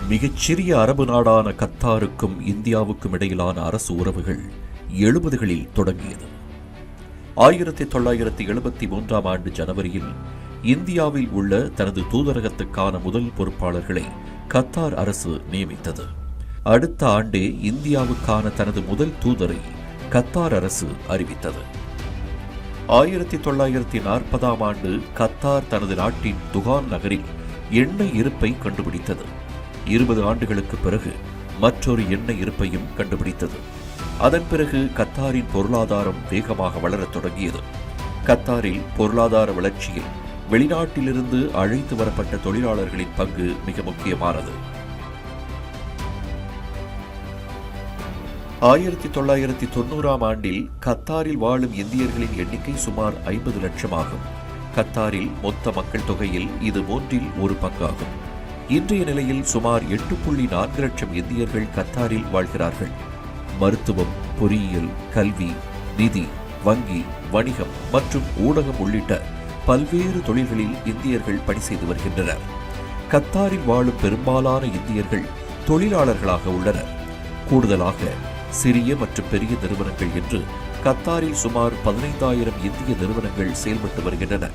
மிகச்சிறிய அரபு நாடான கத்தாருக்கும் இந்தியாவுக்கும் இடையிலான அரசு உறவுகள் 70களில் தொடங்கியது. 1973 ஆண்டு ஜனவரியில் இந்தியாவில் உள்ள தனது தூதரகத்துக்கான முதல் பொறுப்பாளர்களை கத்தார் அரசு நியமித்தது. அடுத்த ஆண்டே இந்தியாவுக்கான தனது முதல் தூதரை கத்தார் அரசு அறிவித்தது. 1940 ஆண்டு கத்தார் தனது நாட்டின் துகான் நகரில் எண்ணெய் இருப்பை கண்டுபிடித்தது. 20 ஆண்டுகளுக்கு பிறகு மற்றொரு எண்ணெய் இருப்பையும் கண்டுபிடித்தது. அதன் பிறகு கத்தாரின் பொருளாதாரம் வேகமாக வளரத் தொடங்கியது. கத்தாரில் பொருளாதார வளர்ச்சியில் வெளிநாட்டிலிருந்து அழைத்து வரப்பட்ட தொழிலாளர்களின் பங்கு மிக முக்கியமானது. 1990 ஆண்டில் கத்தாரில் வாழும் இந்தியர்களின் எண்ணிக்கை சுமார் 50 லட்சம் ஆகும். கத்தாரில் மொத்த மக்கள் தொகையில் இது 1/3 பங்காகும். இன்றைய நிலையில் சுமார் 8.4 லட்சம் இந்தியர்கள் கத்தாரில் வாழ்கிறார்கள். மருத்துவம், பொறியியல், கல்வி, நிதி, வங்கி, வணிகம் மற்றும் ஊடகம் உள்ளிட்ட பல்வேறு தொழில்களில் இந்தியர்கள் பணி செய்து வருகின்றனர். கத்தாரில் வாழும் பெரும்பாலான இந்தியர்கள் தொழிலாளர்களாக உள்ளனர். கூடுதலாக சிறிய மற்றும் பெரிய நிறுவனங்கள் என்று கத்தாரில் சுமார் 15,000 இந்திய நிறுவனங்கள் செயல்பட்டு வருகின்றன.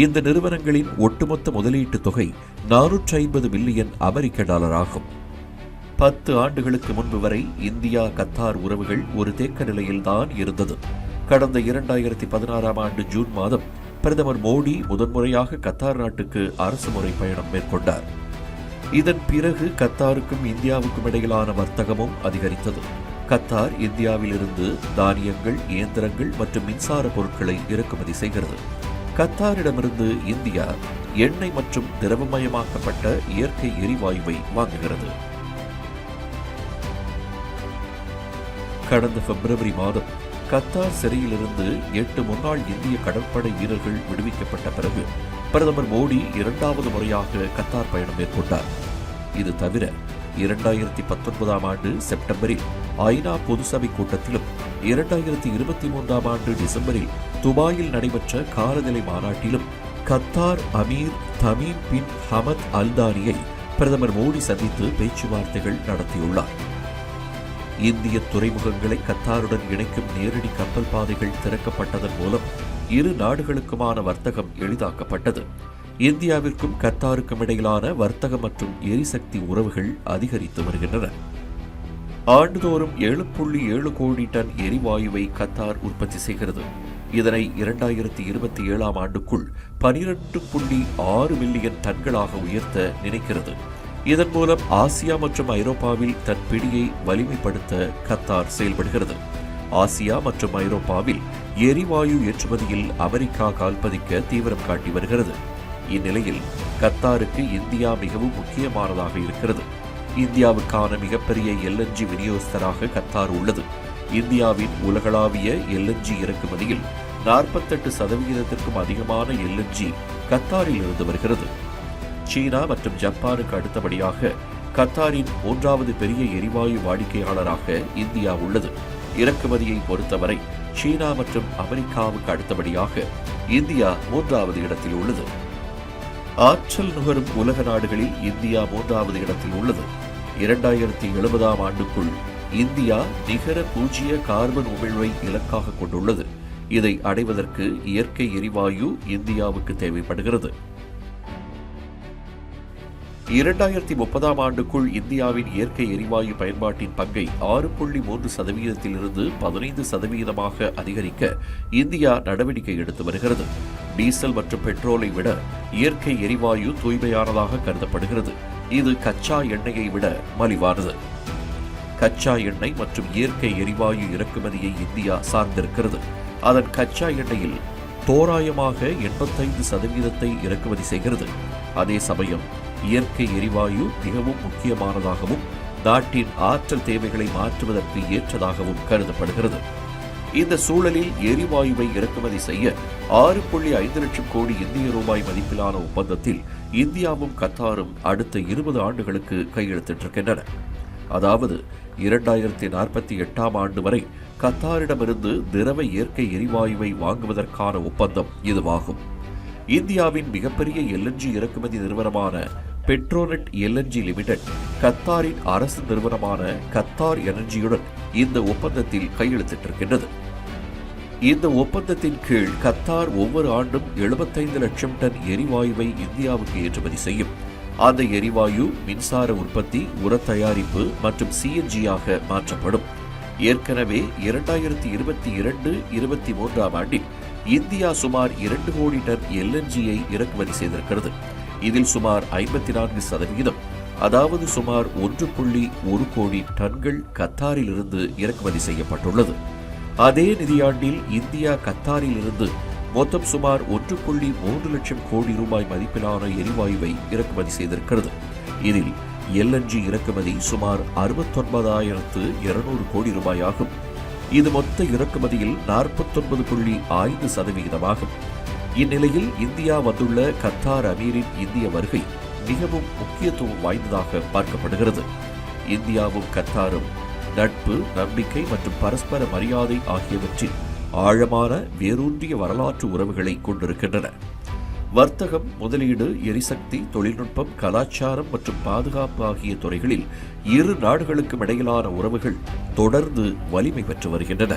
இந்த நிறுவனங்களின் ஒட்டுமொத்த முதலீட்டு தொகை 450 மில்லியன் அமெரிக்க டாலர் ஆகும். 10 ஆண்டுகளுக்கு முன்பு வரை இந்தியா கத்தார் உறவுகள் ஒரு தேக்க நிலையில்தான் இருந்தது. கடந்த 2016 ஆண்டு ஜூன் மாதம் பிரதமர் மோடி முதன்முறையாக கத்தார் நாட்டுக்கு அரசுமுறை பயணம் மேற்கொண்டார். இதன் பிறகு கத்தாருக்கும் இந்தியாவுக்கும் இடையிலான வர்த்தகமும் அதிகரித்தது. கத்தார் இந்தியாவிலிருந்து தானியங்கள், இயந்திரங்கள் மற்றும் மின்சார பொருட்களை இறக்குமதி செய்கிறது. கத்தாரிடமிருந்து இந்தியா எண்ணெய் மற்றும் திரவமயமாக்கப்பட்ட இயற்கை எரிவாயுவை வாங்குகிறது. கடந்த பிப்ரவரி மாதம் கத்தார் சிறையிலிருந்து 8 முன்னாள் இந்திய கடற்படை வீரர்கள் விடுவிக்கப்பட்ட பிறகு பிரதமர் மோடி 2வது முறையாக கத்தார் பயணம் மேற்கொண்டார். இது தவிர 2019 ஆண்டு செப்டம்பரில் ஐநா பொதுசபை கூட்டத்திலும் 2023 ஆண்டு டிசம்பரில் துபாயில் நடைபெற்ற காலநிலை மாநாட்டிலும் Qatar Amir Tamim bin Hamad அல்தானியை பிரதமர் மோடி சந்தித்து பேச்சுவார்த்தைகள் நடத்தியுள்ளார். இந்திய துறைமுகங்களை கத்தாருடன் இணைக்கும் நேரடி கப்பல் பாதைகள் திறக்கப்பட்டதன் மூலம் இரு நாடுகளுக்குமான வர்த்தகம் எளிதாக்கப்பட்டது. இந்தியாவிற்கும் கத்தாருக்கும் இடையிலான வர்த்தக மற்றும் எரிசக்தி உறவுகள் அதிகரித்து வருகின்றன. ஆண்டுதோறும் 7.7 கோடி டன் எரிவாயுவை கத்தார் உற்பத்தி செய்கிறது. இதனை 2027 ஆண்டுக்குள் 12.6 மில்லியன் டன்களாக உயர்த்த நினைக்கிறது. இதன் மூலம் ஆசியா மற்றும் ஐரோப்பாவில் தன் பிடியை வலிமைப்படுத்த கத்தார் செயல்படுகிறது. ஆசியா மற்றும் ஐரோப்பாவில் எரிவாயு ஏற்றுமதியில் அமெரிக்கா கால்பதிக்க தீவிரம் காட்டி வருகிறது. இந்நிலையில் கத்தாருக்கு இந்தியா மிகவும் முக்கியமானதாக இருக்கிறது. இந்தியாவுக்கான மிகப்பெரிய LNG விநியோகஸ்தராக கத்தார் உள்ளது. இந்தியாவின் உலகளாவிய LNG இறக்குமதியில் 48% அதிகமான LNG கத்தாரில் இருந்து வருகிறது. சீனா மற்றும் ஜப்பானுக்கு அடுத்தபடியாக கத்தாரின் 3வது பெரிய எரிவாயு வாடிக்கையாளராக இந்தியா உள்ளது. இறக்குமதியை பொறுத்தவரை சீனா மற்றும் அமெரிக்காவுக்கு அடுத்தபடியாக இந்தியா 3வது இடத்தில் உள்ளது. ஆற்றல் நுகரும் உலக நாடுகளில் இந்தியா 3வது இடத்தில் உள்ளது. 2070 ஆண்டுக்குள் இந்தியா நிகர 0 கார்பன் உமிழ்வை இலக்காக கொண்டுள்ளது. இதை அடைவதற்கு இயற்கை எரிவாயு இந்தியாவுக்கு தேவைப்படுகிறது. 2030 ஆண்டுக்குள் இந்தியாவின் இயற்கை எரிவாயு பயன்பாட்டின் பங்கை 6.3%இலிருந்து 15% அதிகரிக்க இந்தியா நடவடிக்கை எடுத்து வருகிறது. டீசல் மற்றும் பெட்ரோலை விட இயற்கை எரிவாயு தூய்மையானதாக கருதப்படுகிறது. இது கச்சா எண்ணெயை விட மலிவானது. கச்சா எண்ணெய் மற்றும் இயற்கை எரிவாயு இறக்குமதியை இந்தியா சார்ந்திருக்கிறது. அதன் கச்சா எண்ணெயில் தோராயமாக 85% இறக்குமதி செய்கிறது. அதே சமயம் இயற்கை எரிவாயு மிகவும் முக்கியமானதாகவும் நாட்டின் ஆற்றல் தேவைகளை மாற்றுவதற்கு ஏற்றதாகவும் கருதப்படுகிறது. இந்த சூழலில் எரிவாயுவை இறக்குமதி செய்ய 6.5 லட்சம் கோடி இந்திய ரூபாய் மதிப்பிலான ஒப்பந்தத்தில் இந்தியாவும் கத்தாரும் அடுத்த 20 ஆண்டுகளுக்கு கையெழுத்திட்டிருக்கின்றன. அதாவது 2048 ஆண்டு வரை கத்தாரிடமிருந்து திரவ இயற்கை எரிவாயுவை வாங்குவதற்கான ஒப்பந்தம் இதுவாகும். இந்தியாவின் மிகப்பெரிய LNG இறக்குமதி நிறுவனமான பெட்ரோநெட் எல்என்ஜி லிமிடெட் கத்தாரின் அரசு நிறுவனமான கத்தார் எனர்ஜியுடன் இந்த ஒப்பந்தத்தில் கையெழுத்திட்டிருக்கின்றது. இந்த ஒப்பந்தத்தின் கீழ் கத்தார் ஒவ்வொரு ஆண்டும் 75 லட்சம் டன் எரிவாயுவை இந்தியாவுக்கு ஏற்றுமதி செய்யும். அந்த எரிவாயு மின்சார உற்பத்தி, உர தயாரிப்பு மற்றும் சிஎன்ஜியாக மாற்றப்படும். ஏற்கனவே 2022-23 ஆண்டில் இந்தியா சுமார் 2 கோடி டன் எல்என்ஜியை இறக்குமதி செய்திருக்கிறது. இதில் சுமார் 54%, அதாவது சுமார் 1.1 கோடி டன்கள் கத்தாரில் இருந்து இறக்குமதி செய்யப்பட்டுள்ளது. அதே நிதியாண்டில் இந்தியா கத்தாரில் இருந்து மொத்தம் சுமார் 1.3 லட்சம் கோடி ரூபாய் மதிப்பிலான எரிவாயுவை இறக்குமதி செய்திருக்கிறது. இதில் எல்என்ஜி இறக்குமதி சுமார் 69,200 கோடி ரூபாய் ஆகும். இது மொத்த இறக்குமதியில் 49.5% ஆகும். இந்நிலையில் இந்தியா வந்துள்ள கத்தார் அமீரின் இந்திய வருகை மிகவும் முக்கியத்துவம் வாய்ந்ததாக பார்க்கப்படுகிறது. இந்தியாவும் கத்தாரும் நட்பு, நம்பிக்கை மற்றும் பரஸ்பர மரியாதை ஆகியவற்றில் ஆழமான வேரூன்றிய வரலாற்று உறவுகளை கொண்டிருக்கின்றன. வர்த்தகம், முதலீடு, எரிசக்தி, தொழில்நுட்பம், கலாச்சாரம் மற்றும் பாதுகாப்பு ஆகிய துறைகளில் இரு நாடுகளுக்கும் இடையிலான உறவுகள் தொடர்ந்து வலிமை பெற்று வருகின்றன.